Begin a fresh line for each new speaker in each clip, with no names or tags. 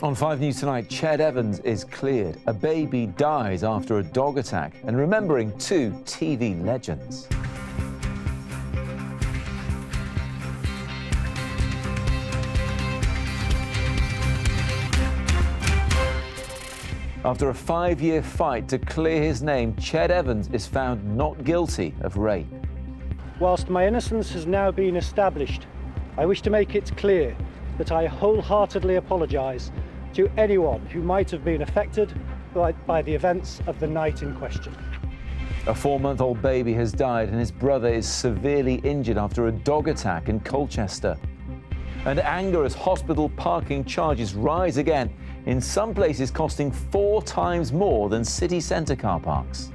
On 5 News tonight, Ched Evans is cleared. A baby dies after a dog attack. And remembering 2 TV legends. After a 5-year fight to clear his name, Ched Evans is found not guilty of rape.
Whilst my innocence has now been established, I wish to make it clear that I wholeheartedly apologise to anyone who might have been affected by the events of the night in question.
A 4-month-old baby has died and his brother is severely injured after a dog attack in Colchester. And anger as hospital parking charges rise again, in some places costing 4 times more than city centre car parks.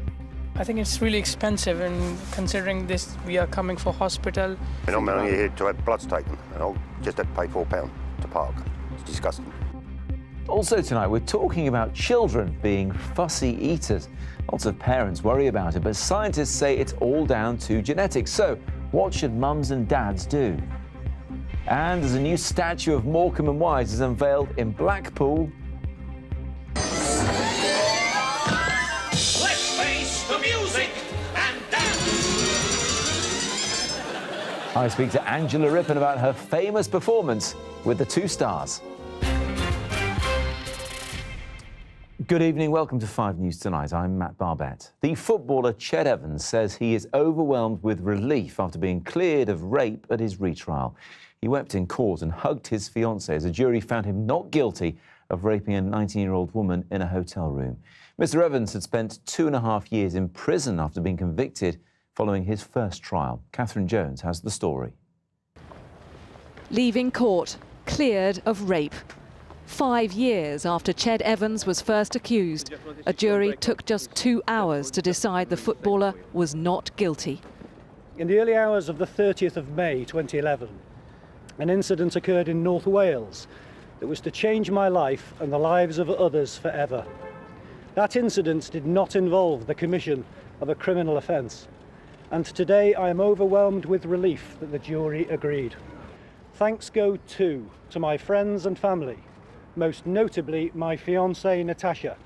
I think it's really expensive, and considering this, we are coming for hospital.
And I'm only here to have bloods taken, and I'll just have to pay £4 to park. It's disgusting.
Also tonight, we're talking about children being fussy eaters. Lots of parents worry about it, but scientists say it's all down to genetics. So, what should mums and dads do? And as a new statue of Morecambe and Wise is unveiled in Blackpool.
Let's face the music and dance!
I speak to Angela Rippon about her famous performance with the 2 stars. Good evening, welcome to 5 News Tonight. I'm Matt Barbett. The footballer Ched Evans says he is overwhelmed with relief after being cleared of rape at his retrial. He wept in court and hugged his fiancée as a jury found him not guilty of raping a 19-year-old woman in a hotel room. Mr. Evans had spent 2.5 years in prison after being convicted following his first trial. Catherine Jones has the story.
Leaving court, cleared of rape. 5 years after Ched Evans was first accused, a jury took just 2 hours to decide the footballer was not guilty.
In the early hours of the 30th of May 2011, an incident occurred in North Wales that was to change my life and the lives of others forever. That incident did not involve the commission of a criminal offence, and today I am overwhelmed with relief that the jury agreed. Thanks go to my friends and family, most notably my fiancée Natasha,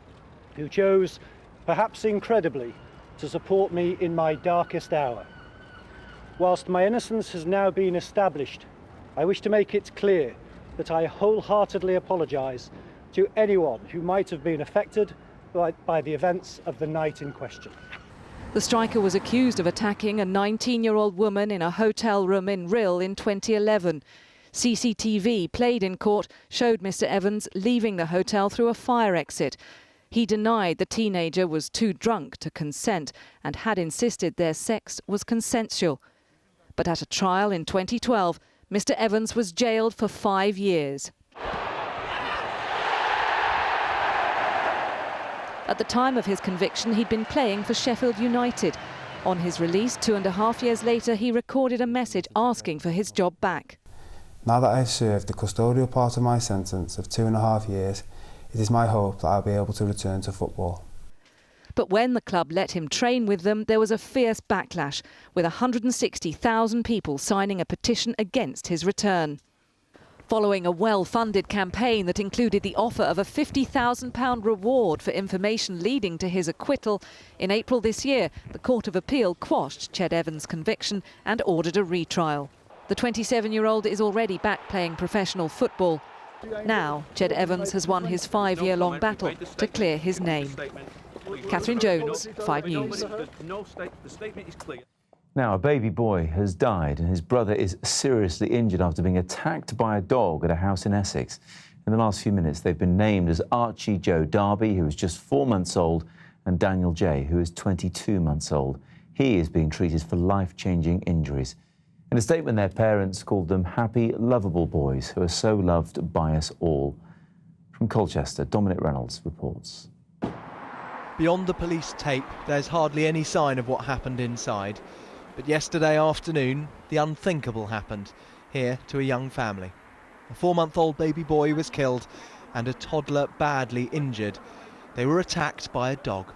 who chose, perhaps incredibly, to support me in my darkest hour. Whilst my innocence has now been established, I wish to make it clear that I wholeheartedly apologise to anyone who might have been affected by the events of the night in question.
The striker was accused of attacking a 19-year-old woman in a hotel room in Rill in 2011. CCTV played in court showed Mr. Evans leaving the hotel through a fire exit. He denied the teenager was too drunk to consent and had insisted their sex was consensual. But at a trial in 2012, Mr. Evans was jailed for 5 years. At the time of his conviction, he'd been playing for Sheffield United. On his release, 2.5 years later, he recorded a message asking for his job back.
Now that I've served the custodial part of my sentence of 2.5 years, it is my hope that I'll be able to return to football.
But when the club let him train with them, there was a fierce backlash, with 160,000 people signing a petition against his return. Following a well-funded campaign that included the offer of a £50,000 reward for information leading to his acquittal, in April this year, the Court of Appeal quashed Ched Evans' conviction and ordered a retrial. The 27-year-old is already back playing professional football. Now, Ched Evans has won his 5-year-long battle to clear his name. Catherine Jones, 5 News.
Now, a baby boy has died and his brother is seriously injured after being attacked by a dog at a house in Essex. In the last few minutes, they've been named as Archie Joe Darby, who is just 4 months old, and Daniel J, who is 22 months old. He is being treated for life-changing injuries. In a statement, their parents called them happy, lovable boys who are so loved by us all. From Colchester, Dominic Reynolds reports.
Beyond the police tape, there's hardly any sign of what happened inside. But yesterday afternoon, the unthinkable happened, here to a young family. A 4-month-old baby boy was killed and a toddler badly injured. They were attacked by a dog.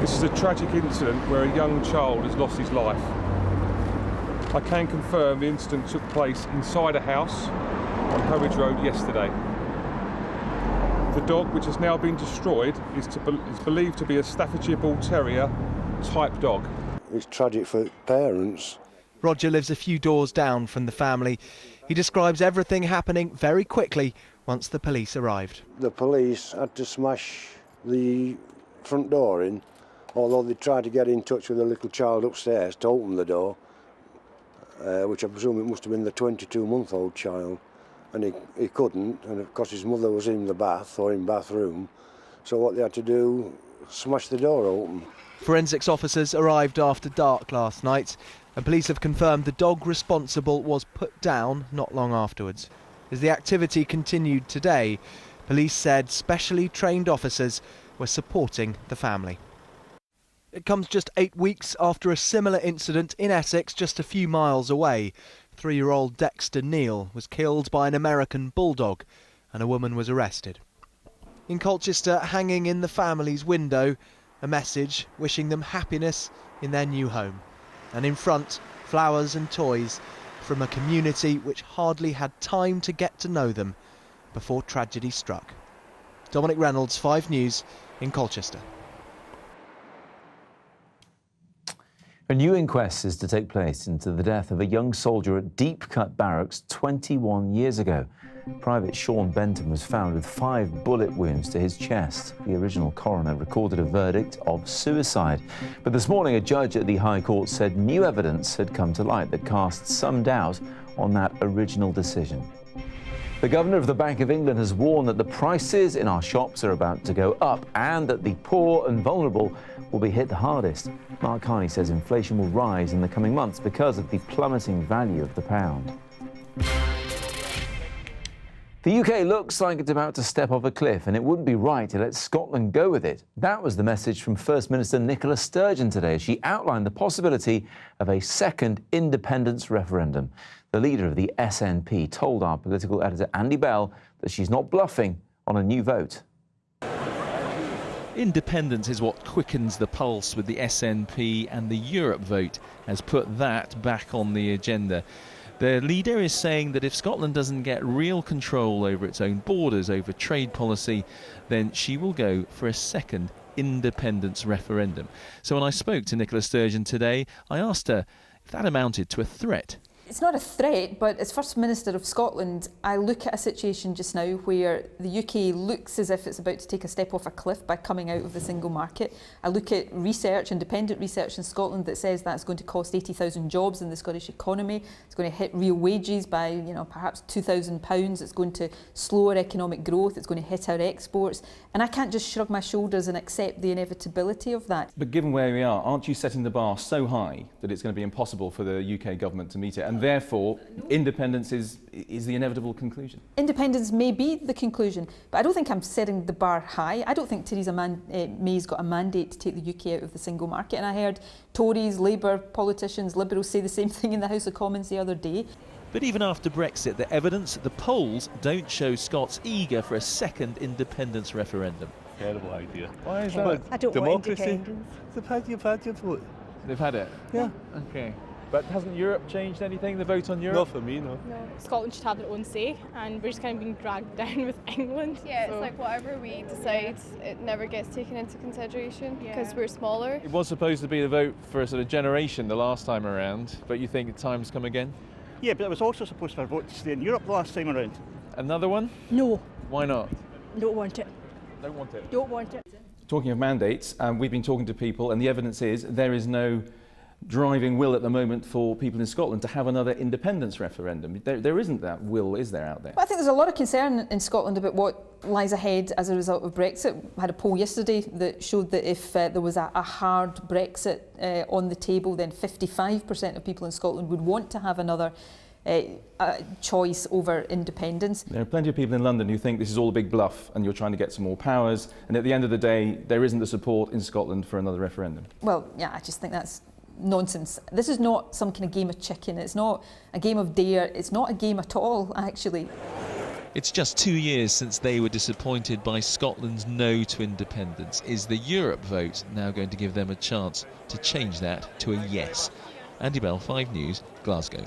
This is a tragic incident where a young child has lost his life. I can confirm the incident took place inside a house on Harwich Road yesterday. The dog, which has now been destroyed, is believed to be a Staffordshire Bull Terrier type dog.
It's tragic for parents.
Roger lives a few doors down from the family. He describes everything happening very quickly once the police arrived.
The police had to smash the front door in, although they tried to get in touch with a little child upstairs to open the door, which I presume it must have been the 22-month-old child, and he couldn't, and of course his mother was in the bath or in bathroom, so what they had to do, smash the door open.
Forensics officers arrived after dark last night, and police have confirmed the dog responsible was put down not long afterwards. As the activity continued today, police said specially trained officers were supporting the family. It comes just 8 weeks after a similar incident in Essex, just a few miles away. 3-year-old Dexter Neal was killed by an American bulldog, and a woman was arrested. In Colchester, hanging in the family's window, a message wishing them happiness in their new home. And in front, flowers and toys from a community which hardly had time to get to know them before tragedy struck. Dominic Reynolds, 5 News in Colchester.
A new inquest is to take place into the death of a young soldier at Deep Cut Barracks 21 years ago. Private Sean Benton was found with 5 bullet wounds to his chest. The original coroner recorded a verdict of suicide. But this morning, a judge at the High Court said new evidence had come to light that casts some doubt on that original decision. The Governor of the Bank of England has warned that the prices in our shops are about to go up and that the poor and vulnerable will be hit the hardest. Mark Carney says inflation will rise in the coming months because of the plummeting value of the pound. The UK looks like it's about to step off a cliff, and it wouldn't be right to let Scotland go with it. That was the message from First Minister Nicola Sturgeon today as she outlined the possibility of a second independence referendum. The leader of the SNP told our political editor Andy Bell that she's not bluffing on a new vote.
Independence is what quickens the pulse with the SNP, and the Europe vote has put that back on the agenda. The leader is saying that if Scotland doesn't get real control over its own borders, over trade policy, then she will go for a second independence referendum. So when I spoke to Nicola Sturgeon today, I asked her if that amounted to a threat.
It's not a threat, but as First Minister of Scotland, I look at a situation just now where the UK looks as if it's about to take a step off a cliff by coming out of the single market. I look at research, independent research in Scotland that says that's going to cost 80,000 jobs in the Scottish economy. It's going to hit real wages by, perhaps £2,000. It's going to slow our economic growth. It's going to hit our exports. And I can't just shrug my shoulders and accept the inevitability of that.
But given where we are, aren't you setting the bar so high that it's going to be impossible for the UK government to meet it? And therefore, independence is the inevitable conclusion.
Independence may be the conclusion, but I don't think I'm setting the bar high. I don't think Theresa May's got a mandate to take the UK out of the single market. And I heard Tories, Labour politicians, Liberals say the same thing in the House of Commons the other day.
But even after Brexit, the evidence, the polls don't show Scots eager for a second independence referendum.
Terrible idea.
Why is that?
I don't democracy. Want independence.
You've had your vote. They've had it?
Yeah.
Okay. But hasn't Europe changed anything, the vote on Europe?
Not for me, no.
No, Scotland should have their own say, and we're just kind of being dragged down with England.
Yeah, so. It's like whatever we decide, it never gets taken into consideration because we're smaller.
It was supposed to be the vote for a sort of generation the last time around, but you think time's come again?
Yeah, but it was also supposed to be a vote to stay in Europe the last time around.
Another one?
No.
Why not?
Don't want it.
Don't want it?
Don't want it.
Talking of mandates, we've been talking to people, and the evidence is there is no driving will at the moment for people in Scotland to have another independence referendum. There isn't that will, is there, out there?
Well, I think there's a lot of concern in Scotland about what lies ahead as a result of Brexit. I had a poll yesterday that showed that if there was a hard Brexit on the table, then 55% of people in Scotland would want to have another choice over independence.
There are plenty of people in London who think this is all a big bluff and you're trying to get some more powers, and at the end of the day, there isn't the support in Scotland for another referendum.
Well, yeah, I just think that's nonsense. This is not some kind of game of chicken. It's not a game of dare. It's not a game at all, actually.
It's just 2 years since they were disappointed by Scotland's no to independence. Is the Europe vote now going to give them a chance to change that to a yes? Andy Bell, 5 News, Glasgow.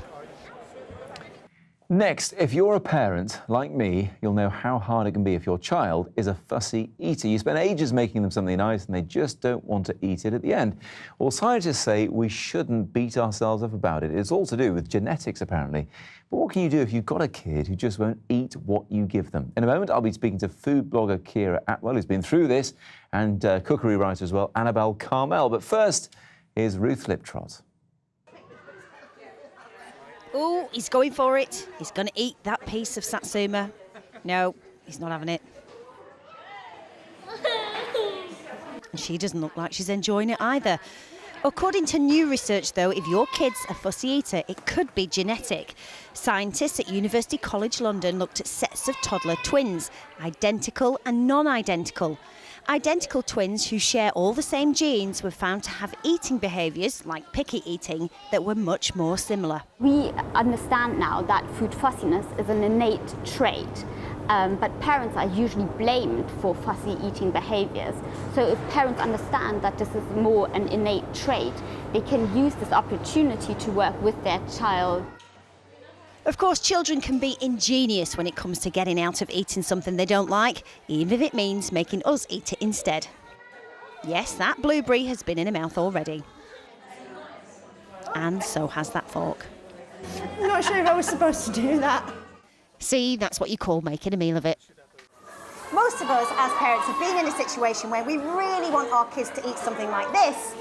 Next, if you're a parent like me, you'll know how hard it can be if your child is a fussy eater. You spend ages making them something nice and they just don't want to eat it at the end. Well, scientists say we shouldn't beat ourselves up about it. It's all to do with genetics, apparently. But what can you do if you've got a kid who just won't eat what you give them? In a moment, I'll be speaking to food blogger Kira Atwell, who's been through this, and cookery writer as well, Annabelle Carmel. But first, here's Ruth Liptrot.
Oh, he's going for it. He's going to eat that piece of satsuma. No, he's not having it. And she doesn't look like she's enjoying it either. According to new research, though, if your kid's a fussy eater, it could be genetic. Scientists at University College London looked at sets of toddler twins, identical and non-identical. Identical twins who share all the same genes were found to have eating behaviours, like picky eating, that were much more similar.
We understand now that food fussiness is an innate trait, but parents are usually blamed for fussy eating behaviours. So if parents understand that this is more an innate trait, they can use this opportunity to work with their child.
Of course, children can be ingenious when it comes to getting out of eating something they don't like, even if it means making us eat it instead. Yes, that blueberry has been in her mouth already. And so has that fork.
I'm not sure if I was supposed to do that.
See, that's what you call making a meal of it.
Most of us as parents have been in a situation where we really want our kids to eat something like this,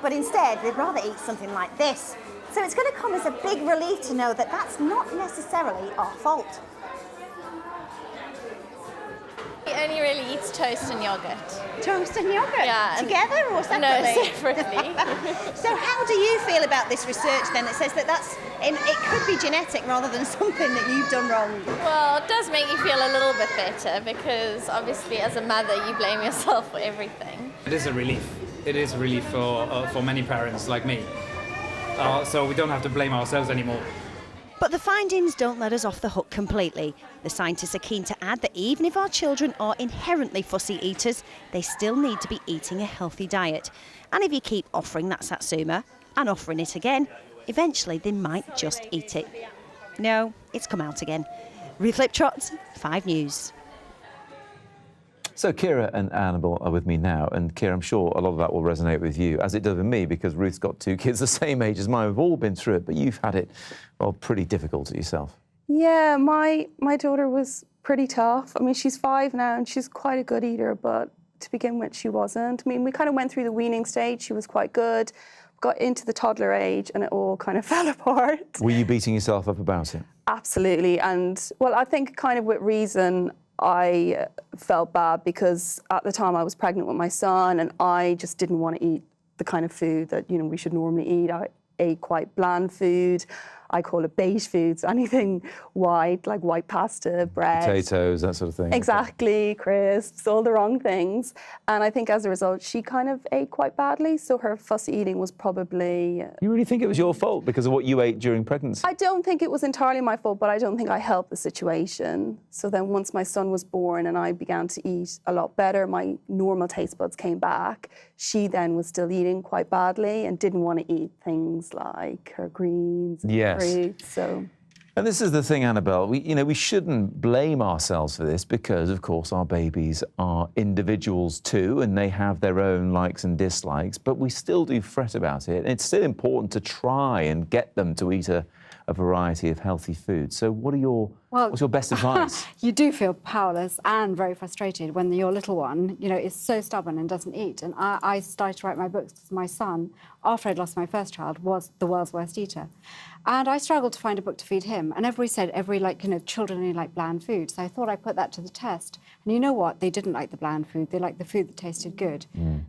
but instead they'd rather eat something like this. So it's going to come as a big relief to know that that's not necessarily our fault.
He only really eats toast and yogurt.
Toast and yogurt?
Yeah.
Together or separately?
No, separately.
So how do you feel about this research then that says that it could be genetic rather than something that you've done wrong?
Well, it does make you feel a little bit better because obviously as a mother you blame yourself for everything.
It is a relief. It is a relief for many parents like me. So we don't have to blame ourselves anymore.
But the findings don't let us off the hook completely. The scientists are keen to add that even if our children are inherently fussy eaters, they still need to be eating a healthy diet. And if you keep offering that satsuma and offering it again, eventually they might just eat it. No, it's come out again. Ruth Liptrot, 5 News.
So Kira and Annabelle are with me now, and Kira, I'm sure a lot of that will resonate with you, as it does with me, because Ruth's got 2 kids the same age as mine. We've all been through it, but you've had it, well, pretty difficult yourself.
Yeah, my daughter was pretty tough. I mean, she's 5 now, and she's quite a good eater, but to begin with, she wasn't. I mean, we kind of went through the weaning stage. She was quite good. Got into the toddler age, and it all kind of fell apart.
Were you beating yourself up about it?
Absolutely, and, well, I think kind of with reason, I felt bad because at the time I was pregnant with my son and I just didn't want to eat the kind of food that, we should normally eat. I ate quite bland food. I call it beige foods, anything white, like white pasta, bread.
Potatoes, that sort of thing.
Exactly, crisps, all the wrong things. And I think as a result, she kind of ate quite badly. So her fussy eating was probably...
You really think it was your fault because of what you ate during pregnancy?
I don't think it was entirely my fault, but I don't think I helped the situation. So then once my son was born and I began to eat a lot better, my normal taste buds came back. She then was still eating quite badly and didn't want to eat things like her greens.
Yes.
Fruit, so.
And this is the thing, Annabelle, we shouldn't blame ourselves for this because, of course, our babies are individuals too and they have their own likes and dislikes, but we still do fret about it. And it's still important to try and get them to eat a variety of healthy foods. So what's your best advice?
You do feel powerless and very frustrated when your little one, is so stubborn and doesn't eat. And I started to write my books because my son, after I'd lost my first child, was the world's worst eater. And I struggled to find a book to feed him. And everybody said, children only like bland food. So I thought I'd put that to the test. And you know what? They didn't like the bland food. They liked the food that tasted good.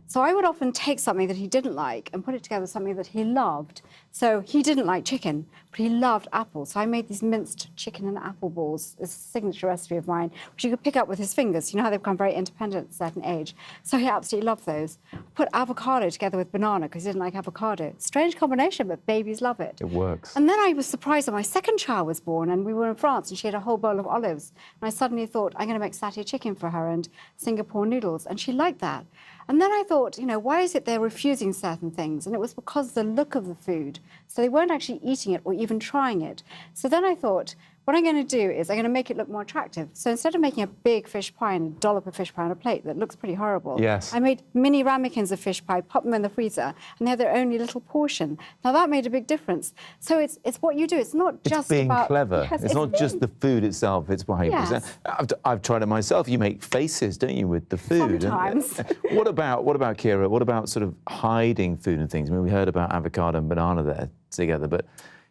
So I would often take something that he didn't like and put it together with something that he loved. So he didn't like chicken, but he loved apples. So I made these minced chicken and apple balls. It's a signature recipe of mine, which you could pick up with his fingers. You know how they become very independent at a certain age. So he absolutely loved those. Put avocado together with banana because he didn't like avocado. Strange combination, but babies love it.
It works.
And then I was surprised when my second child was born and we were in France and she had a whole bowl of olives. And I suddenly thought, I'm going to make satay chicken for her and Singapore noodles. And she liked that. And then I thought, why is it they're refusing certain things? And it was because of the look of the food. So they weren't actually eating it or even trying it. So then I thought, What I'm going to do is I'm going to make it look more attractive. So instead of making a big fish pie and a dollop of fish pie on a plate that looks pretty horrible,
yes,
I made mini ramekins of fish pie, pop them in the freezer, and they have their own little portion. Now that made a big difference. So it's what you do. It's not just
being
about
clever.
Yes,
it's not just the food itself. It's how you present. I've tried it myself. You make faces, don't you, with the food?
Sometimes.
What about Kira? What about sort of hiding food and things? I mean, we heard about avocado and banana there together, but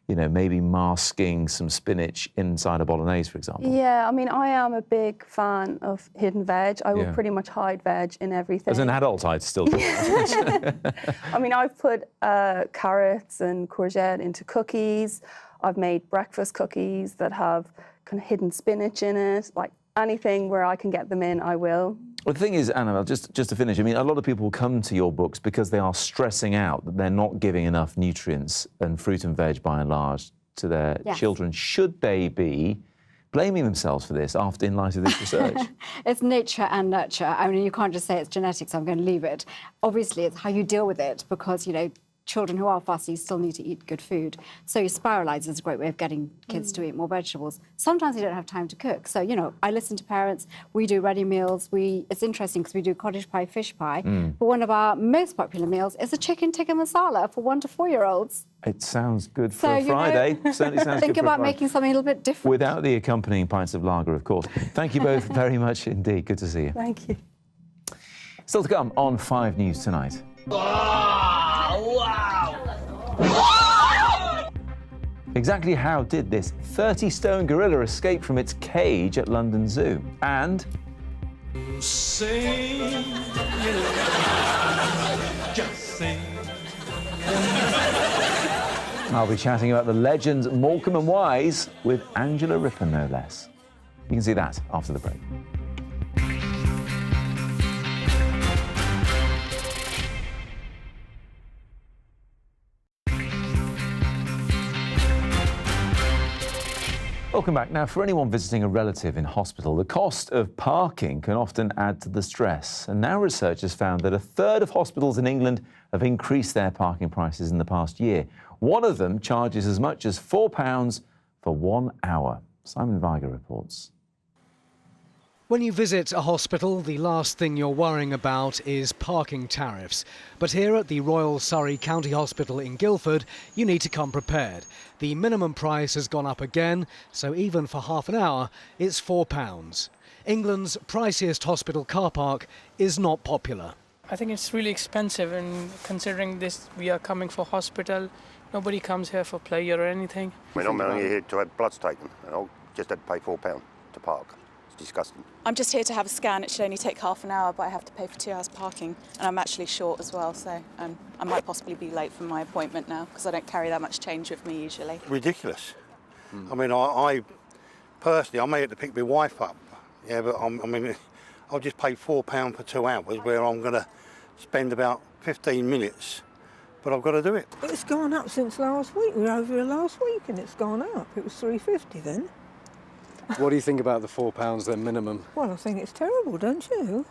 you know, maybe masking some spinach inside a bolognese, for example.
Yeah, I mean, I am a big fan of hidden veg. I will pretty much hide veg in everything.
As an adult, I'd still do that.
I mean, I've put carrots and courgette into cookies. I've made breakfast cookies that have kind of hidden spinach in it. Like anything where I can get them in, I will.
Well, the thing is, Annabelle, just to finish, I mean, a lot of people come to your books because they are stressing out that they're not giving enough nutrients and fruit and veg, by and large, to their children. Should they be blaming themselves for this in light of this research?
It's nature and nurture. I mean, you can't just say it's genetics, I'm going to leave it. Obviously, it's how you deal with it because, you know, children who are fussy still need to eat good food. So spiralise is a great way of getting kids to eat more vegetables. Sometimes you don't have time to cook. So, you know, I listen to parents, we do ready meals. It's interesting because we do cottage pie, fish pie. But one of our most popular meals is a chicken tikka masala for 1 to 4-year-olds.
It sounds good for a Friday. Certainly sounds
think
good for
about
a Friday.
making something a little bit different.
Without the accompanying pints of lager, of course. Thank you both very much indeed. Good to see you.
Thank you.
Still to come on 5 News tonight. Exactly how did this 30-stone gorilla escape from its cage at London Zoo? And
Sing, just sing.
I'll be chatting about the legends Morecambe and Wise with Angela Rippon, no less. You can see that after the break. Welcome back. Now, for anyone visiting a relative in hospital, the cost of parking can often add to the stress. And now research has found that a third of hospitals in England have increased their parking prices in the past year. One of them charges as much as £4 for 1 hour. Simon Viger reports.
When you visit a hospital, the last thing you're worrying about is parking tariffs. But here at the Royal Surrey County Hospital in Guildford, you need to come prepared. The minimum price has gone up again, so even for half an hour, it's £4. England's priciest hospital car park is not popular.
I think it's really expensive, and considering this, we are coming for hospital. Nobody comes here for pleasure or anything.
I'm only here to have bloods taken, and I'll just have to pay £4 to park. Disgusting.
I'm just here to have a scan. It should only take half an hour, but I have to pay for 2 hours parking, and I'm actually short as well, so I might possibly be late for my appointment now because I don't carry that much change with me usually.
Ridiculous. I mean, I personally, I may have to pick my wife up, but I'll just pay £4 for 2 hours where I'm going to spend about 15 minutes, but I've got to do it.
It's gone up since last week. We were over here last week and it's gone up. It was £3.50 then.
What do you think about the £4 then minimum?
Well, I think it's terrible, don't you?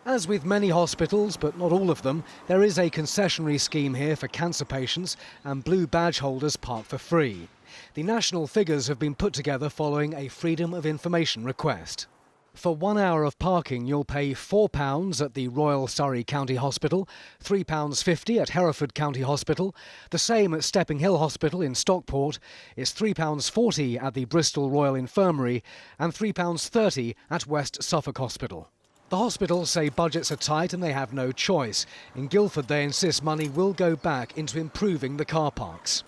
As with many hospitals, but not all of them, there is a concessionary scheme here for cancer patients, and blue badge holders park for free. The national figures have been put together following a Freedom of Information request. For 1 hour of parking, you'll pay £4 at the Royal Surrey County Hospital, £3.50 at Hereford County Hospital, the same at Stepping Hill Hospital in Stockport, it's £3.40 at the Bristol Royal Infirmary, and £3.30 at West Suffolk Hospital. The hospitals say budgets are tight and they have no choice. In Guildford, they insist money will go back into improving the car parks.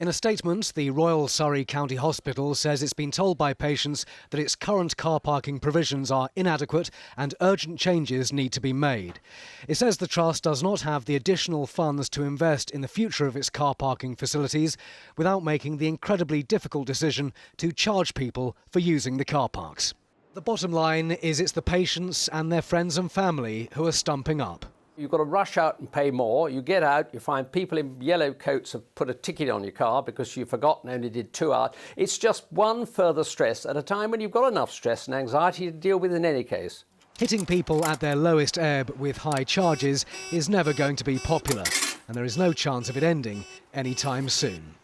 In a statement, the Royal Surrey County Hospital says it's been told by patients that its current car parking provisions are inadequate and urgent changes need to be made. It says the Trust does not have the additional funds to invest in the future of its car parking facilities without making the incredibly difficult decision to charge people for using the car parks. The bottom line is it's the patients and their friends and family who are stumping up.
You've got to rush out and pay more. You get out, you find people in yellow coats have put a ticket on your car because you forgot and only did 2 hours. It's just one further stress at a time when you've got enough stress and anxiety to deal with in any case.
Hitting people at their lowest ebb with high charges is never going to be popular, and there is no chance of it ending anytime soon.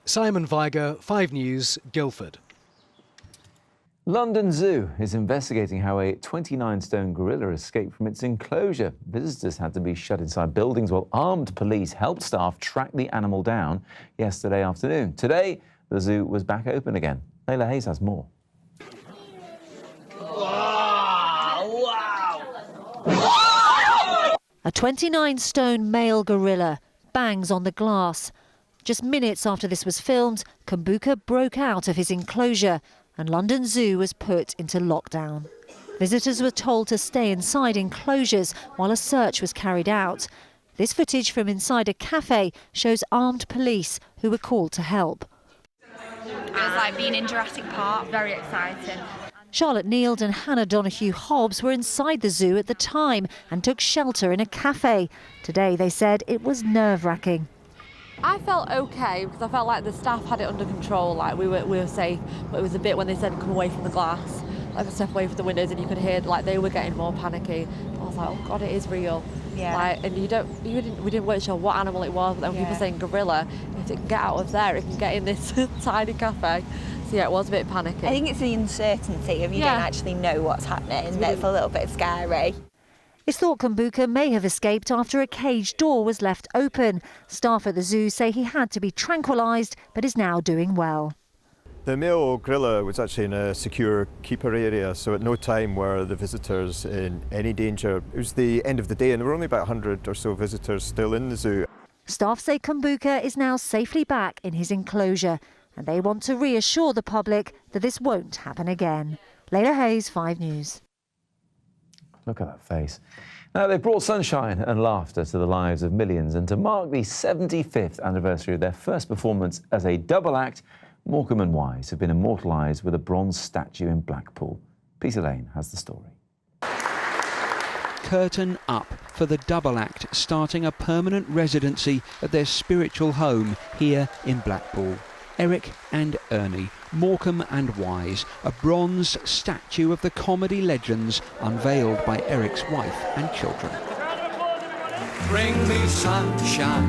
Simon Viger, 5 News, Guildford.
London Zoo is investigating how a 29-stone gorilla escaped from its enclosure. Visitors had to be shut inside buildings while armed police helped staff track the animal down yesterday afternoon. Today, the zoo was back open again. Layla Hayes has more.
A 29-stone male gorilla bangs on the glass. Just minutes after this was filmed, Kumbuka broke out of his enclosure and London Zoo was put into lockdown. Visitors were told to stay inside enclosures while a search was carried out. This footage from inside a cafe shows armed police who were called to help.
It was like being in Jurassic Park, very exciting.
Charlotte Neild and Hannah Donoghue-Hobbs were inside the zoo at the time and took shelter in a cafe. Today they said it was nerve-wracking.
I felt okay because I felt like the staff had it under control, like we were safe, but it was a bit when they said come away from the glass, like step away from the windows, and you could hear like they were getting more panicky. I was like, oh God, it is real.
Yeah.
Like, and we weren't sure what animal it was, but then when people saying gorilla, if it can get out of there, it can get in this tiny cafe. So yeah, it was a bit panicky.
I think it's the uncertainty of you don't actually know what's happening that's a little bit scary.
It's thought Kumbuka may have escaped after a cage door was left open. Staff at the zoo say he had to be tranquilised, but is now doing well.
The male gorilla was actually in a secure keeper area, so at no time were the visitors in any danger. It was the end of the day and there were only about 100 or so visitors still in the zoo.
Staff say Kumbuka is now safely back in his enclosure and they want to reassure the public that this won't happen again. Layla Hayes, 5 News.
Look at that face. Now, they've brought sunshine and laughter to the lives of millions, and to mark the 75th anniversary of their first performance as a double act, Morecambe and Wise have been immortalised with a bronze statue in Blackpool. Peter Lane has the story.
Curtain up for the double act, starting a permanent residency at their spiritual home here in Blackpool. Eric and Ernie, Morecambe and Wise, a bronze statue of the comedy legends unveiled by Eric's wife and children.
Bring me sunshine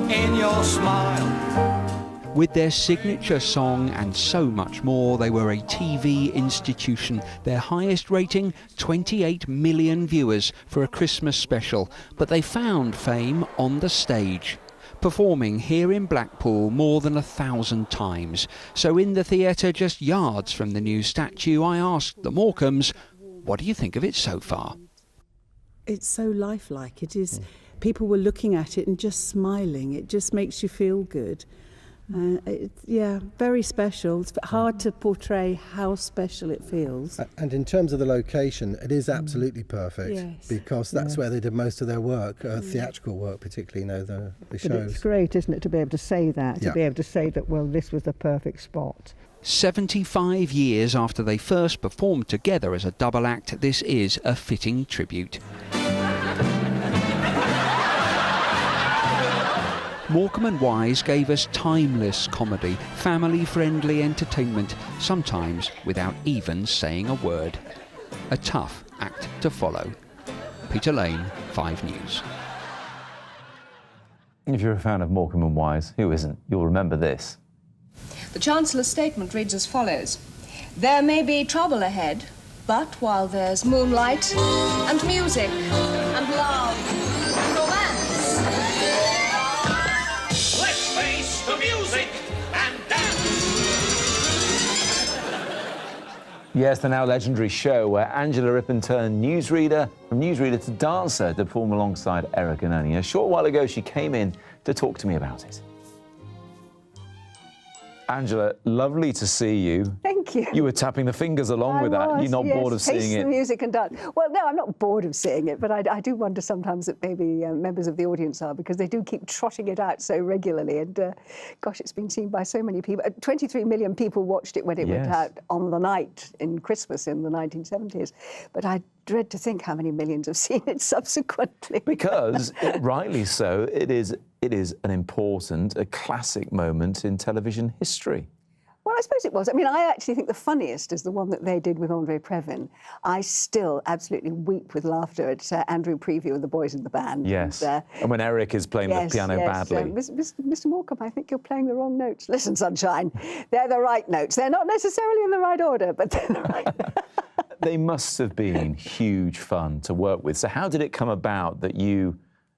in your smile.
With their signature song and so much more, they were a TV institution. Their highest rating, 28 million viewers for a Christmas special. But they found fame on the stage, performing here in Blackpool more than 1,000 times. So in the theatre just yards from the new statue, I asked the Morecambes, what do you think of it so far?
It's so lifelike. It is. People were looking at it and just smiling. It just makes you feel good. Yeah, very special. It's hard to portray how special it feels.
And in terms of the location, it is absolutely perfect, because that's where they did most of their work, theatrical work particularly, the shows.
But it's great, isn't it, to be able to say that, to be able to say that, well, this was the perfect spot.
75 years after they first performed together as a double act, this is a fitting tribute. Morecambe and Wise gave us timeless comedy, family-friendly entertainment, sometimes without even saying a word. A tough act to follow. Peter Lane, 5 News.
If you're a fan of Morecambe and Wise, who isn't? You'll remember this.
The Chancellor's statement reads as follows. There may be trouble ahead, but while there's moonlight and music and love and romance,
The music and dance.
Yes, the now legendary show where Angela Rippon turned newsreader, from newsreader to dancer, to perform alongside Eric and Ernie. A short while ago, she came in to talk to me about it. Angela, lovely to see you.
Thank you.
You were tapping the fingers along with that. You're not bored of seeing it?
The music and dance. Well, no, I'm not bored of seeing it, but I do wonder sometimes that maybe members of the audience are, because they do keep trotting it out so regularly. And gosh, it's been seen by so many people. 23 million people watched it when it went out on the night in Christmas in the 1970s. But I dread to think how many millions have seen it subsequently.
Because, rightly so, it is an important, a classic moment in television history.
Well, Well, I suppose it was. I mean, I actually think the funniest is the one that they did with Andre Previn. I still absolutely weep with laughter at Andrew Preview and the boys in the band.
Yes, and when Eric is playing the piano badly.
Mr. Morecambe, I think you're playing the wrong notes. Listen, sunshine, they're the right notes. They're not necessarily in the right order, but they're the right notes.
They must have been huge fun to work with. So how did it come about that you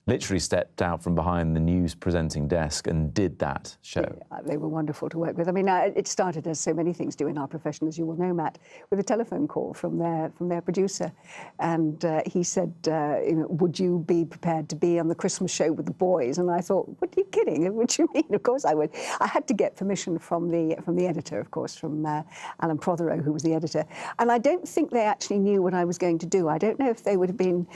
literally stepped out from behind the news presenting desk and did that show?
Yeah, they were wonderful to work with. I mean, it started, as so many things do in our profession, as you will know, Matt, with a telephone call from their producer. And he said, would you be prepared to be on the Christmas show with the boys? And I thought, what are you kidding? What do you mean? Of course I would. I had to get permission from the editor, of course, from Alan Prothero, who was the editor. And I don't think they actually knew what I was going to do. I don't know if they would have been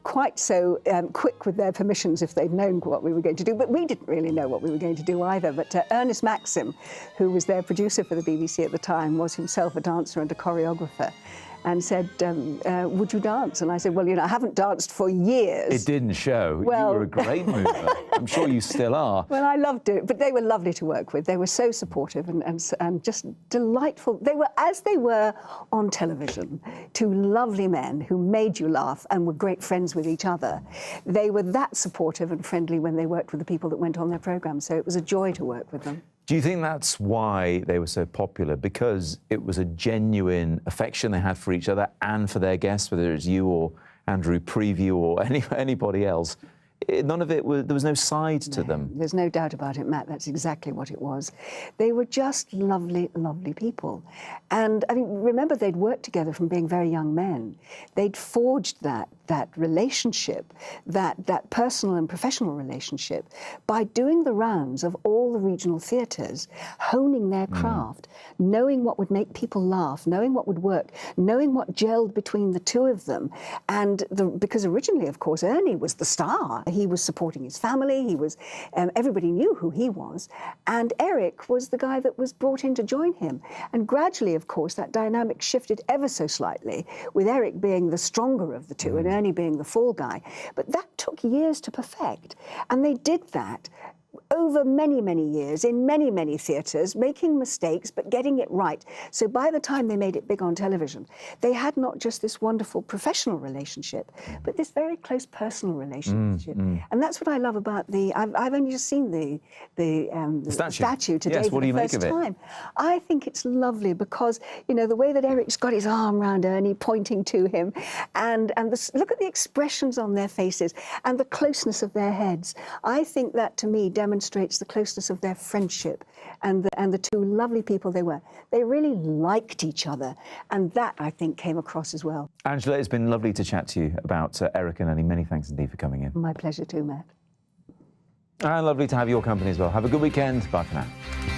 quite so quick with their permissions if they'd known what we were going to do, but we didn't really know what we were going to do either. But Ernest Maxim, who was their producer for the BBC at the time, was himself a dancer and a choreographer, and said, would you dance? And I said, well, I haven't danced for years.
It didn't show.
Well,
you were a great mover. I'm sure you still are.
Well, I loved it, but they were lovely to work with. They were so supportive and just delightful. They were, as they were on television, two lovely men who made you laugh and were great friends with each other. They were that supportive and friendly when they worked with the people that went on their programme, so it was a joy to work with them.
Do you think that's why they were so popular? Because it was a genuine affection they had for each other and for their guests, whether it's you or Andrew Preview or anybody else? None of it was, there was no side to them.
There's no doubt about it, Matt. That's exactly what it was. They were just lovely, lovely people. And I mean, remember, they'd worked together from being very young men. They'd forged that relationship, that personal and professional relationship, by doing the rounds of all the regional theatres, honing their craft, knowing what would make people laugh, knowing what would work, knowing what gelled between the two of them. And because originally, of course, Ernie was the star. He was supporting his family. He was, everybody knew who he was. And Eric was the guy that was brought in to join him. And gradually, of course, that dynamic shifted ever so slightly, with Eric being the stronger of the two and Ernie being the fall guy. But that took years to perfect. And they did that over many, many years, in many, many theatres, making mistakes, but getting it right. So by the time they made it big on television, they had not just this wonderful professional relationship, but this very close personal relationship. And that's what I love about I've only just seen the statue today for the first time. I think it's lovely because, the way that Eric's got his arm around Ernie, pointing to him, and look at the expressions on their faces and the closeness of their heads. I think that, to me, demonstrates the closeness of their friendship and the two lovely people they were. They really liked each other, and that, I think, came across as well.
Angela, it's been lovely to chat to you about Eric and Ernie. Many thanks indeed for coming in.
My pleasure too, Matt.
And lovely to have your company as well. Have a good weekend. Bye for now.